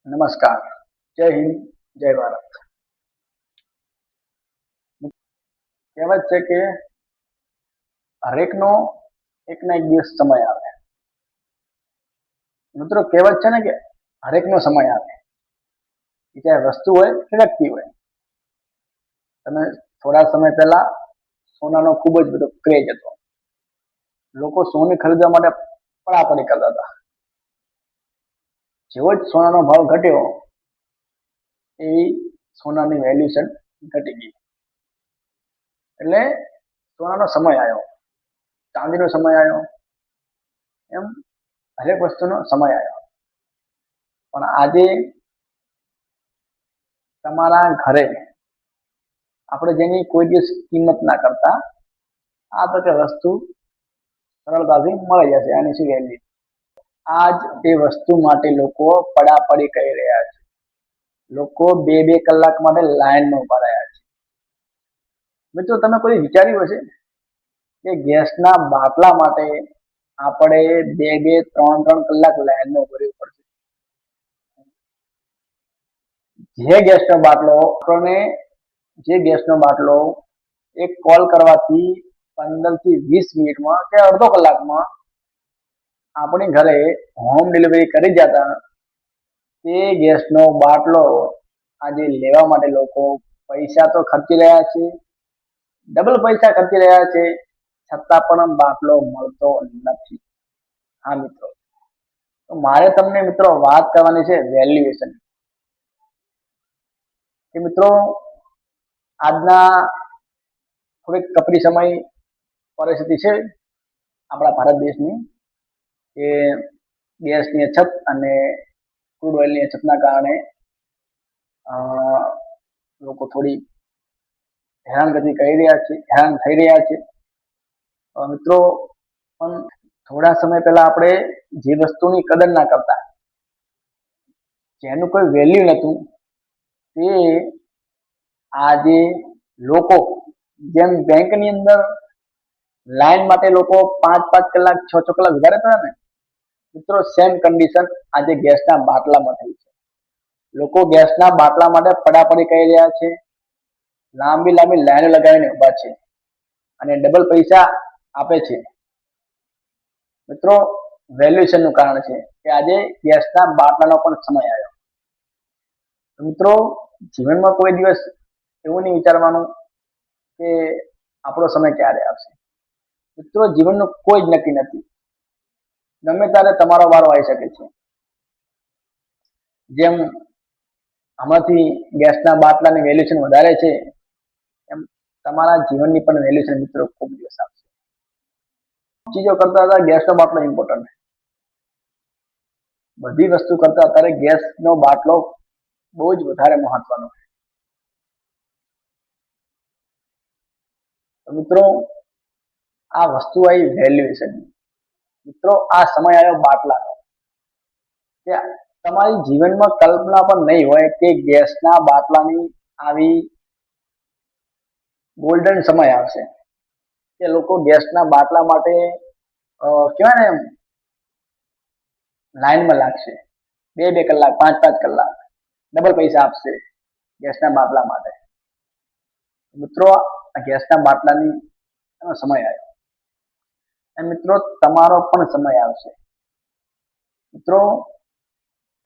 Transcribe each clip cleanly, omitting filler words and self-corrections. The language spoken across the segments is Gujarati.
નમસ્કાર. જય હિન્દ, જય ભારત. કહેવત છે કે હરેકનો એક ના એક દિવસ સમય આવે. મિત્રો, કહેવત છે ને કે હરેકનો સમય આવે, એ ચાહે વસ્તુ હોય કે વ્યક્તિ હોય. તમે થોડા સમય પહેલા સોનાનો ખૂબ જ બધો ક્રેઝ હતો. લોકો સોનું ખરીદવા માટે પડાપડી કરતા હતા. જેવો જ સોનાનો ભાવ ઘટ્યો, એવી સોનાની વેલ્યુએશન ઘટી ગઈ. એટલે સોનાનો સમય આવ્યો, ચાંદીનો સમય આવ્યો, એમ હરેક વસ્તુનો સમય આવ્યો. પણ આજે તમારા ઘરે આપણે જેની કોઈ દિવસ કિંમત ના કરતા, આ તો કે વસ્તુ સરળતાથી મળી જશે, આની શું વેલ્યુ. આજ તે વસ્તુ માટે લોકો પડાપડી કરી રહ્યા છે. લોકો બે બે કલાક માટે લાઈનમાં ઉભા રહ્યા છે. મિત્રો, તમે કોઈ વિચાર્યું હશે કે ગેસના બાટલા માટે આપણે બે બે ત્રણ ત્રણ કલાક લાઈનમાં ઉભું રહેવું પડશે? જે ગેસનો બાટલો એક કોલ કરવાથી 15 થી 20 મિનિટમાં કે અડધો કલાકમાં આપણી ઘરે હોમ ડિલિવરી કરી જતા, તે ગેસનો બાટલો આજે લેવા માટે લોકો પૈસા તો ખર્ચી રહ્યા છે, ડબલ પૈસા ખર્ચી રહ્યા છે, છતાં પણ બાટલો મળતો નથી. હા મિત્રો, તો મારે તમને મિત્રો વાત કરવાની છે વેલ્યુએશન. કે મિત્રો, આજના થોડીક કપરી સમય પરિસ્થિતિ છે આપણા ભારત દેશની, કે ગેસની અછત અને ક્રૂડ ઓઇલની અછતના કારણે લોકો થોડી હેરાનગતિ કરી રહ્યા છે, હેરાન થઈ રહ્યા છે. મિત્રો, પણ થોડા સમય પહેલા આપણે જે વસ્તુની કદર ના કરતા, જેનું કોઈ વેલ્યુ નતું, તે આજે લોકો જેમ બેંકની અંદર લાઈન માટે લોકો 5-5 કલાક 6-6 કલાક ઉભા રહેતા ને, મિત્રો સેમ કન્ડિશન આજે ગેસના બાટલામાં થઈ છે. લોકો ગેસના બાટલા માટે પડાપડી કરી રહ્યા છે, લાંબી લાંબી લાઈનો લગાવીને ઉભા છે અને ડબલ પૈસા આપે છે. મિત્રો, વેલ્યુએશન નું કારણ છે કે આજે ગેસના બાટલાનો પણ સમય આવ્યો. મિત્રો, જીવનમાં કોઈ દિવસ એવું નહીં વિચારવાનું કે આપણો સમય ક્યારે આવશે. મિત્રો, જીવનનું કોઈ જ નક્કી નથી, ગમે ત્યારે તમારો વારો આવી શકે છે. જેમ આમાંથી ગેસના બાટલાની વેલ્યુએશન વધારે છે, એમ તમારા જીવનની પણ વેલ્યુએશન મિત્રો ખૂબ દિવસ આવશે. ચીજો કરતા હતા ગેસનો બાટલો ઇમ્પોર્ટન્ટ, બધી વસ્તુ કરતા અત્યારે ગેસનો બાટલો બહુ જ વધારે મહત્વનો છે. તો મિત્રો, આ વસ્તુ આવી વેલ્યુએશન. મિત્રો, આ સમય આવ્યો બાટલાનો, કે તમારી જીવનમાં કલ્પના પણ નહીં હોય કે ગેસના બાટલાની આવી ગોલ્ડન સમય આવશે, કે લોકો ગેસના બાટલા માટે કહેવાય ને લાઈનમાં લાગશે, બે બે કલાક 5-5 કલાક ડબલ પૈસા આપશે ગેસના બાટલા માટે. મિત્રો, આ ગેસના બાટલાની સમય આવ્યો, અને મિત્રો તમારો પણ સમય આવશે. મિત્રો,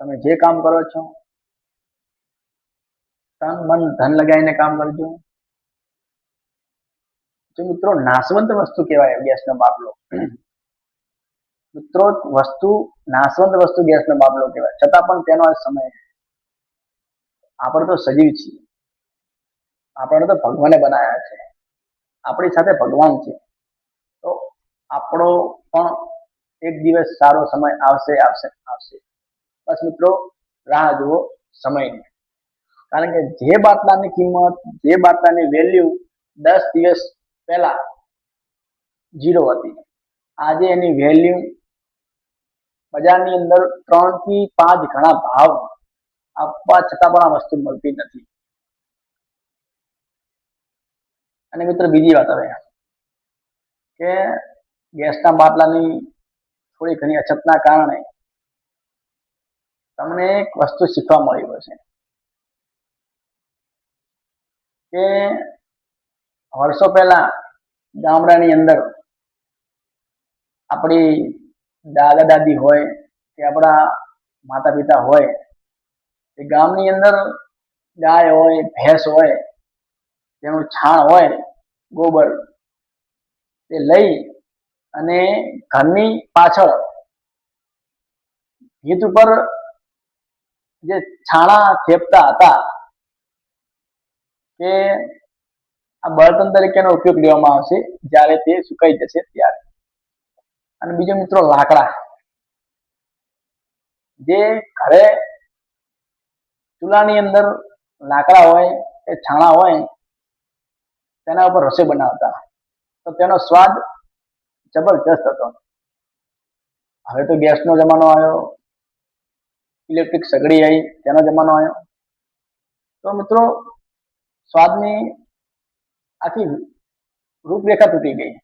તમે જે કામ કરો છો, તન મન ધન લગાવીને કામ કરજો. જો મિત્રો, નાશવંત વસ્તુ કહેવાય ગેસનો બાટલો. મિત્રો, નાશવંત વસ્તુ ગેસનો બાટલો કહેવાય, છતાં પણ તેનો આ સમય. આપણે તો સજીવ છીએ, આપણે તો ભગવાને બનાવ્યા છે, આપણી સાથે ભગવાન છે, તો આપણો પણ એક દિવસ સારો સમય આવશે આવશે આવશે. બસ મિત્રો, રાહ જુઓ સમયની. કારણ કે જે બાટલાની કિંમત, જે બાટલાની વેલ્યુ 10 દિવસ પહેલા 0 હતી, આજે એની વેલ્યુ બજારની અંદર 3 થી 5 ગણા ભાવ આપવા છતાં પણ આ વસ્તુ મળતી નથી. અને મિત્રો, બીજી વાત હવે કે ગેસના બાટલાની થોડી ઘણી અછતના કારણે તમને એક વસ્તુ શીખવા મળ્યું હશે કે વર્ષો પહેલા ગામડાની અંદર આપણી દાદા દાદી હોય કે આપણા માતા પિતા હોય એ ગામની અંદર ગાય હોય ભેંસ હોય તેનું છાણ હોય ગોબર તે લઈ અને ઘરની પાછળ ભીત ઉપર જે છાણા થેપતા હતા કે આ બળતણ તરીકેનો ઉપયોગ લેવામાં આવશે જ્યારે તે સુકાઈ જશે ત્યારે. અને બીજો મિત્રો લાકડા, જે ઘરે ચૂલાની અંદર લાકડા હોય કે છાણા હોય તેના ઉપર રસોઈ બનાવતા તો તેનો સ્વાદ જબરજસ્ત હતો. હવે તો ગેસનો જમાનો આવ્યો, ઇલેક્ટ્રિક સગડી આવી, તેનો જમાનો આવ્યો. તો મિત્રો સ્વાદની આખી રૂપરેખા તૂટી ગઈ.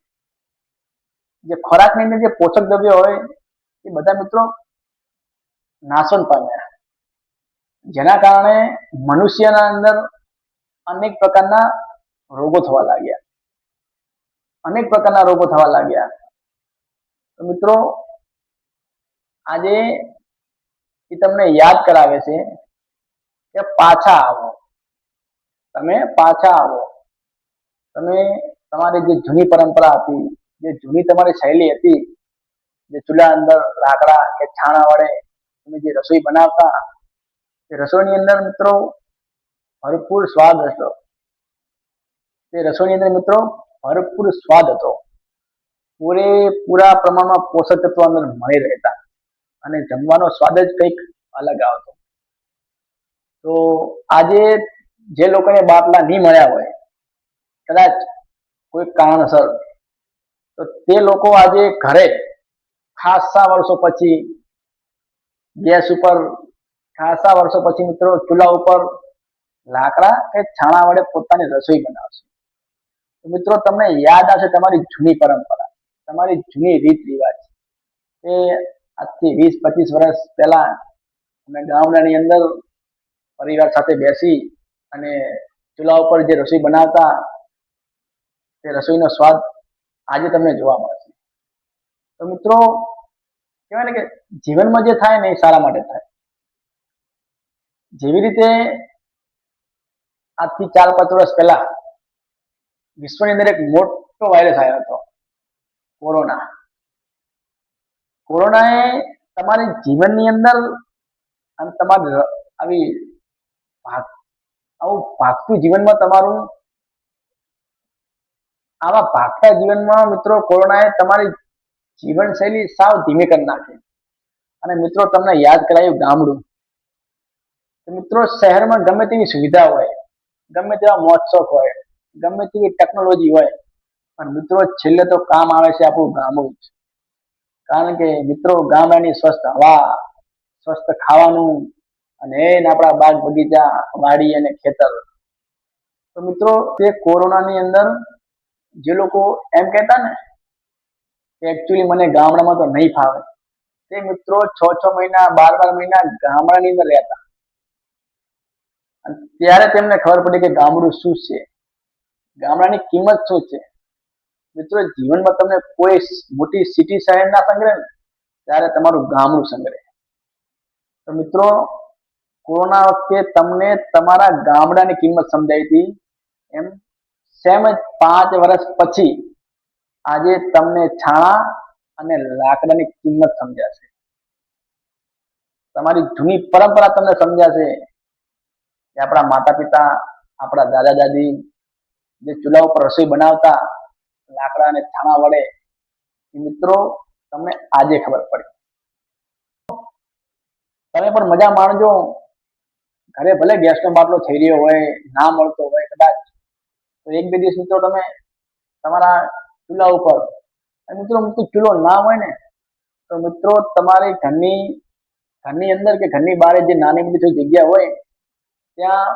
જે ખોરાકની અંદર જે પોષક દ્રવ્યો હોય એ બધા મિત્રો નાશવંત પામ્યા, જેના કારણે મનુષ્યના અંદર અનેક પ્રકારના રોગો થવા લાગ્યા. તો મિત્રો આજે એ તમને યાદ કરાવે છે કે પાછા આવો, તમે તમારી જે જૂની પરંપરા હતી, જે જૂની તમારી શૈલી હતી, જે ચૂલા અંદર લાકડા કે છાણા વડે તમે જે રસોઈ બનાવતા, તે રસોઈની અંદર મિત્રો ભરપૂર સ્વાદ હતો. પૂરેપૂરા પ્રમાણમાં પોષક તત્વો અંદર મળી રહેતા અને જમવાનો સ્વાદ જ કંઈક અલગ આવતો. તો આજે જે લોકોને બાટલા નહીં મળ્યા હોય કદાચ કોઈ કારણસર, તો તે લોકો આજે ઘરે ખાસા વર્ષો પછી ગેસ ઉપર, ખાસા વર્ષો પછી મિત્રો ચૂલા ઉપર લાકડા કે છાણા વડે પોતાની રસોઈ બનાવશે. તો મિત્રો તમને યાદ આવશે તમારી જૂની પરંપરા, તમારી જૂની રીત રિવાજ. એ આજથી 20-25 વર્ષ પહેલા અમે ગામડાની અંદર પરિવાર સાથે બેસી અને ચૂલા ઉપર જે રસોઈ બનાવતા, તે રસોઈનો સ્વાદ આજે તમને જોવા મળશે. તો મિત્રો કહેવાય ને કે જીવનમાં જે થાય ને એ સારા માટે થાય. જેવી રીતે આજથી 4-5 વર્ષ પહેલા વિશ્વની અંદર એક મોટો વાયરસ આવ્યો હતો, કોરોનાએ તમારી જીવનની અંદર અને તમારી આવું ભાગતું જીવનમાં, તમારું આવા ભાગતા જીવનમાં મિત્રો કોરોનાએ તમારી જીવનશૈલી સાવ ધીમી કરી નાખી. અને મિત્રો તમને યાદ કરાયું ગામડું. મિત્રો શહેરમાં ગમે તેવી સુવિધા હોય, ગમે તેવા મહોત્સવ હોય, ગમે તેવી ટેકનોલોજી હોય, પણ મિત્રો છેલ્લે તો કામ આવે છે આપણું ગામડું જ. કારણ કે મિત્રો ગામડાની સ્વસ્થ હવા, સ્વસ્થ ખાવાનું અને આપણા બાગ બગીચા, વાડી અને ખેતર. તો મિત્રો તે કોરોનાની અંદર જે લોકો એમ કહેતા ને કે એકચ્યુઅલી મને ગામડામાં તો નહીં ફાવે, તે મિત્રો 6-6 મહિના, 12-12 મહિના ગામડાની અંદર રહેતા. ત્યારે તેમને ખબર પડી કે ગામડું શું છે, ગામડાની કિંમત શું છે. મિત્રો જીવનમાં તમને કોઈ મોટી સિટી શહેર ના સંગ્રહે ને, ત્યારે તમારું ગામડું સંગ્રહે. તો મિત્રો કોરોના વખતે તમને તમારા ગામડાની કિંમત સમજાઈ હતી, એમ સેમ જ 5 વર્ષ પછી આજે તમને છાણા અને લાકડાની કિંમત સમજાશે. તમારી જૂની પરંપરા તમને સમજાશે કે આપણા માતા પિતા, આપણા દાદા દાદી જે ચૂલા ઉપર રસોઈ બનાવતા લાકડા અને છાણા વડે, મિત્રો તમને આજે ખબર પડી. તમે પણ મજા માણજો. ઘરે ભલે ગેસનો બાટલો થઈ રહ્યો હોય, ના મળતો હોય કદાચ, તો 1-2 દિવસ મિત્રો તમે તમારા ચૂલા ઉપર, મિત્રો ચૂલો ના હોય ને તો મિત્રો તમારી ઘરની અંદર કે ઘરની બહાર જે નાની મોટી જગ્યા હોય ત્યાં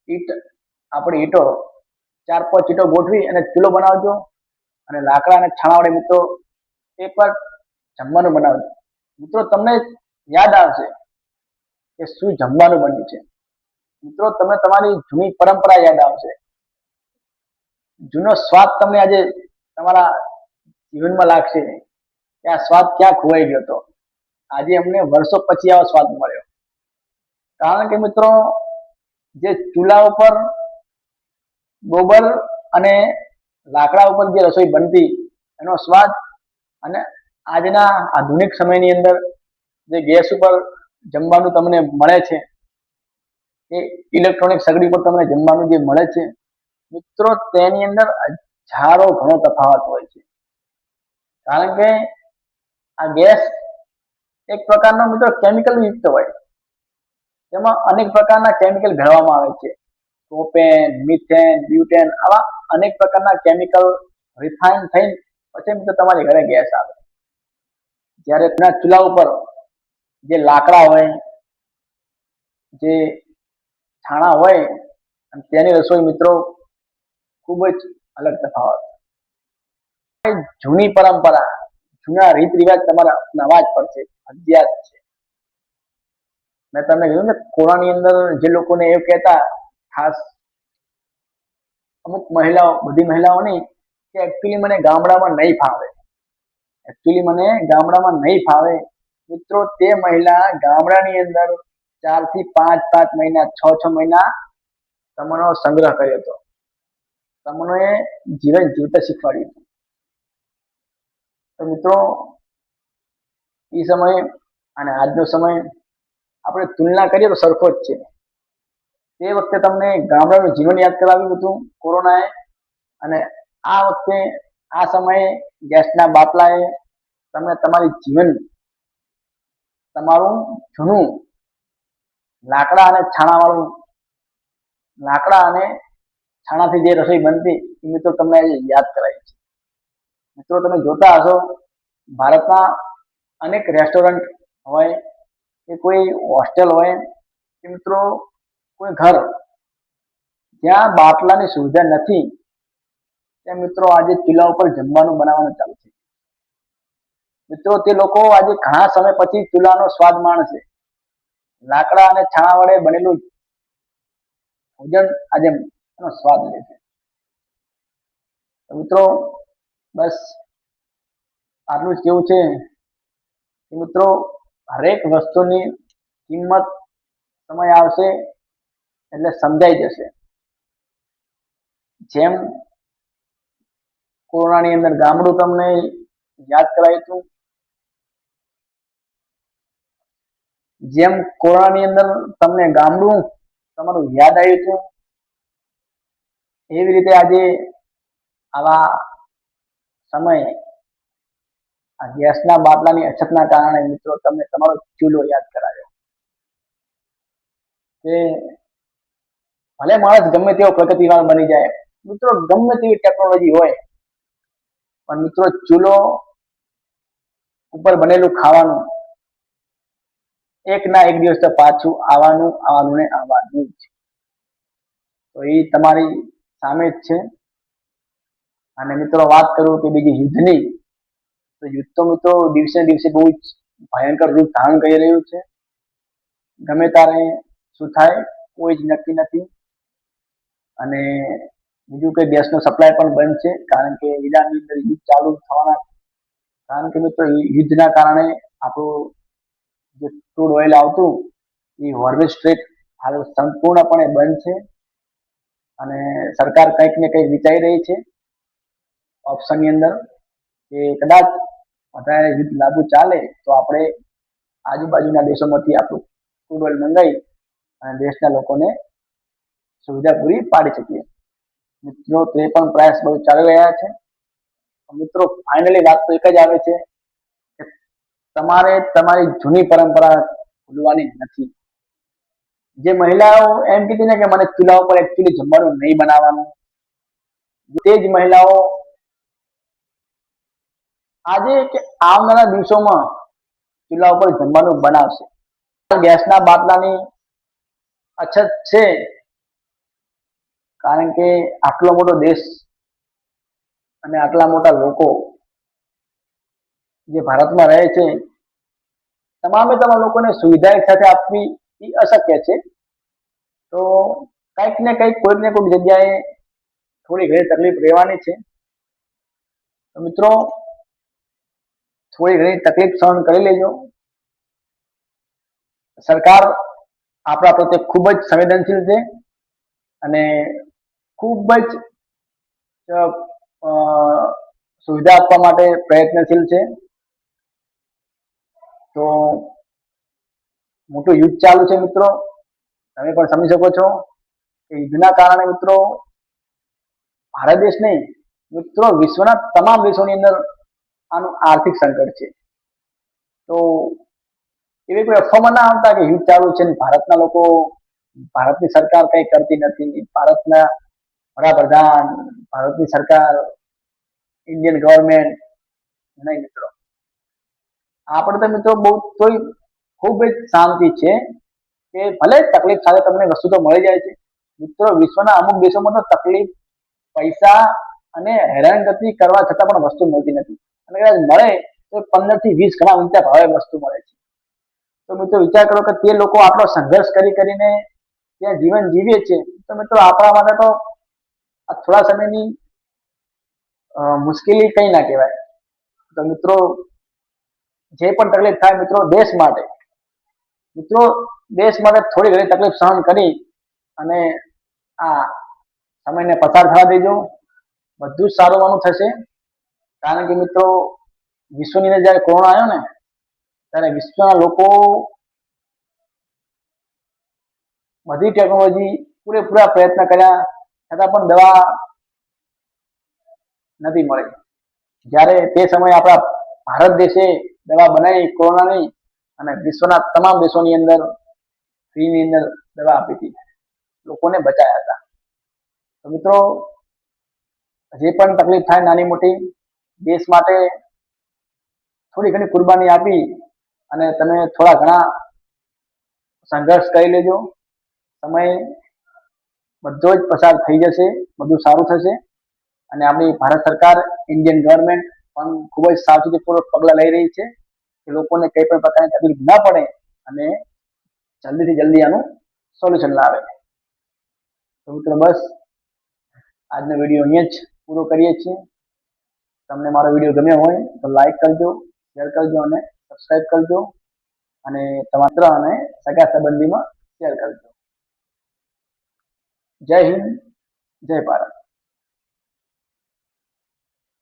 ઈંટો 4-5 ઈંટો ગોઠવી અને ચૂલો બનાવજો અને લાકડા અને છાણા વડે મિત્રો એક વાર જમવાનું બનાવજો. મિત્રો તમને યાદ આવશે કે શું જમવાનું બન્યું છે. મિત્રો તમને તમારી જૂની પરંપરા યાદ આવશે, જૂનો સ્વાદ તમને આજે તમારા જીવનમાં લાગશે કે આ સ્વાદ ક્યાં ખોવાઈ ગયો હતો. આજે અમને વર્ષો પછી આવો સ્વાદ મળ્યો. કારણ કે મિત્રો, જે ચૂલા ઉપર ગોબર અને લાકડા ઉપર જે રસોઈ બનતી એનો સ્વાદ અને આજના આધુનિક સમયની અંદર જે ગેસ ઉપર જમવાનું તમને મળે છે, એ ઇલેક્ટ્રોનિક સગડી પર તમને જમવાનું જે મળે છે, મિત્રો તેની અંદર હજારો ઘણો તફાવત હોય છે. કારણ કે આ ગેસ એક પ્રકારનો મિત્રો કેમિકલ યુક્ત હોય, તેમાં અનેક પ્રકારના કેમિકલ ભેળવવામાં આવે છે. પ્રોપેન, મિથેન, બ્યુટેન આવા અનેક પ્રકારના કેમિકલ રિફાઇન થઈ પછી મિત્રો તમારી ઘરે ગેસ આવે. જ્યારે તેના ચૂલા ઉપર જે લાકડા હોય, જે છાણા હોય, અને તેની રસોઈ મિત્રો ખૂબ જ અલગ તફાવત. જૂની પરંપરા, જૂના રીત રિવાજ તમારા અપનાવવા જ પડશે, ફરજિયાત છે. મેં તમને કીધું ને, કોરોનાની અંદર જે લોકોને એવું કહેતા, ખાસ અમુક મહિલાઓ, બધી મહિલાઓ નહીં, કે એકચ્યુઅલી મને ગામડામાં નહીં ફાવે, એકચ્યુઅલી મને ગામડામાં નહીં ફાવે. મિત્રો તે મહિલા ગામડાની અંદર 4 થી 5 મહિના, 6 મહિના તમને સંગ્રહ કર્યો હતો, તમને જીવન જીવતા શીખવાડ્યું હતું. તો મિત્રો, એ સમય અને આજનો સમય આપણે તુલના કરીએ તો સરખો જ છે. તે વખતે તમને ગામડાનું જીવન યાદ કરાવ્યું હતું કોરોનાએ, અને આ વખતે આ સમયે ગેસના બાટલાએ તમને તમારી જીવન, તમારું જૂનું લાકડા અને છાણાથી જે રસોઈ બનતી એ મિત્રો તમને યાદ કરાવી છે. મિત્રો તમે જોતા હશો, ભારતના અનેક રેસ્ટોરન્ટ હોય કે કોઈ હોસ્ટેલ હોય કે મિત્રો કોઈ ઘર જ્યાં બાટલાની સુવિધા નથી, ત્યાં મિત્રો આજે ચૂલા ઉપર જમવાનું બનાવવાનું ચાલુ છે. મિત્રો તે લોકો આજે ઘણા સમય પછી ચૂલાનો સ્વાદ માણશે, લાકડા અને છાણા વડે બનેલું ભોજન આજે એનો સ્વાદ લે છે. મિત્રો બસ આટલું જ કેવું છે કે મિત્રો, હરેક વસ્તુની કિંમત સમય આવશે એટલે સમજાઈ જશે. જેમ કોરોનાની અંદર ગામડું તમને યાદ કરાયું હતું, જેમ કોરોનાની અંદર તમને ગામડું તમારું યાદ આવ્યું હતું, એવી રીતે આજે આવા સમય આ ગેસના બાટલાની અછતના કારણે મિત્રો તમને તમારો ચૂલો યાદ કરાયો. કે ભલે માણસ ગમે તેવો પ્રગતિવાન બની જાય, મિત્રો ગમે તેવી ટેકનોલોજી હોય, પણ મિત્રો ચૂલો ઉપર બનેલું ખાવાનું એક ના એક દિવસ તો પાછું આવવાનું ને આવવાનું જ. તો એ તમારી સામે જ છે. અને મિત્રો વાત કરું કે બીજી યુદ્ધની, તો યુદ્ધ તો મિત્રો દિવસે દિવસે બહુ જ ભયંકર રૂપ ધારણ કરી રહ્યું છે. ગમે ત્યારે શું થાય કોઈ જ નક્કી નથી. અને બીજું કે ગેસનો સપ્લાય પણ બંધ છે, કારણ કે ઈરાનની અંદર યુદ્ધ ચાલુ થવાના, કારણ કે મિત્રો યુદ્ધના કારણે આપણું જે ક્રૂડ ઓઇલ આવતું એ હોર્મુઝ સ્ટ્રેટ હાલ સંપૂર્ણપણે બંધ છે. અને સરકાર કંઈક ને કંઈક વિચારી રહી છે ઓપ્શનની અંદર, કે કદાચ વધારે યુદ્ધ લાગુ ચાલે તો આપણે આજુબાજુના દેશોમાંથી આપણું ક્રૂડ ઓઇલ મંગાવી અને દેશના લોકોને સુવિધા પૂરી પાડી શકીએ. મિત્રો તે પણ પ્રયાસ બહુ ચાલી રહ્યા છે. મિત્રો ફાઇનલી વાત તો એક જ આવે છે કે તમારે તમારી જૂની પરંપરા ભૂલવાની નથી. જે મહિલાઓ એમ કીધી ને કે મને ચૂલા ઉપર એકચ્યુઅલી જમવાનું નહીં બનાવવાનું, તે જ મહિલાઓ આજે કે આવનારા દિવસોમાં ચૂલા ઉપર જમવાનું બનાવશે. ગેસના બાટલાની અછત છે, કારણ કે આટલો મોટો દેશ અને આટલા મોટા લોકો જે ભારતમાં રહે છે, તમામ લોકોને સુવિધા એક સાથે આપવી એ અશક્ય છે. તો કંઈક ને કંઈક કોઈક ને કોઈક જગ્યાએ થોડી ઘણી તકલીફ રહેવાની છે. તો મિત્રો થોડી ઘણી તકલીફ સહન કરી લેજો. સરકાર આપણા પ્રત્યે ખૂબ જ સંવેદનશીલ છે અને ખૂબ જ સુવિધા આપવા માટે પ્રયત્નશીલ છે. તો મોટું યુદ્ધ ચાલુ છે મિત્રો, તમે પણ સમજી શકો છો કે યુદ્ધના કારણે મિત્રો ભારત દેશ નહીં મિત્રો વિશ્વના તમામ દેશોની અંદર આનું આર્થિક સંકટ છે. તો એવી કોઈ અફવામાં ના આવતા કે યુદ્ધ ચાલુ છે ને ભારતના લોકો, ભારતની સરકાર કઈ કરતી નથી, ભારતના વડાપ્રધાન, ભારતની સરકાર, ઇન્ડિયન ગવર્મેન્ટ, નહીં મિત્રો. આપણે તો મિત્રો બહુ તોય ખૂબ જ શાંતિ છે કે ભલે તકલીફ સાથે તમને વસ્તુ તો મળી જાય છે. મિત્રો વિશ્વના અમુક દેશોમાં તો તકલીફ, પૈસા અને હેરાનગતિ કરવા છતાં પણ વસ્તુ મળતી નથી, અને કદાચ મળે તો 15 થી 20 ગણા ઊંચા ભાવે વસ્તુ મળે છે. તો મિત્રો વિચાર કરો કે તે લોકો આટલો સંઘર્ષ કરીને ત્યાં જીવન જીવે છે. તો મિત્રો આપણા માટે તો આ થોડા સમયની મુશ્કેલી કઈ ના કહેવાય. તો મિત્રો જે પણ તકલીફ થાય મિત્રો દેશ માટે થોડી ઘણી તકલીફ સહન કરી અને આ સમયને પસાર થવા દેજો. બધું જ સારું વાનું થશે. કારણ કે મિત્રો વિશ્વની અંદર જયારે કોરોના આવ્યો ને ત્યારે વિશ્વના લોકો બધી ટેકનોલોજી પૂરેપૂરા પ્રયત્ન કર્યા છતાં પણ દવા નથી મળી. જ્યારે તે સમયે આપણા ભારત દેશે દવા બનાવી કોરોનાની અને વિશ્વના તમામ દેશોની અંદર ફ્રીની અંદર દવા આપી હતી, લોકોને બચાયા હતા. તો મિત્રો જે પણ તકલીફ થાય નાની મોટી, દેશ માટે થોડી ઘણી કુરબાની આપી અને તમે થોડા ઘણા સંઘર્ષ કરી લેજો. સમય બધો જ પસાર થઈ જશે, બધું સારું થશે. અને આપણી ભારત સરકાર, ઇન્ડિયન ગવર્મેન્ટ પણ ખૂબ જ સાવચેતીપૂર્વક પગલાં લઈ રહી છે કે લોકોને કઈ પણ પ્રકારની તકલીફ ના પડે અને જલ્દીથી જલ્દી આનું સોલ્યુશન લાવે. તો મિત્રો બસ આજનો વિડીયો અહીંયા જ પૂરો કરીએ છીએ. તમને મારો વિડીયો ગમ્યો હોય તો લાઈક કરજો, શેર કરજો અને સબસ્ક્રાઈબ કરજો, અને તમારા મિત્ર અને સગા સંબંધીમાં શેર કરજો. જય હિન્દ, જય ભારત.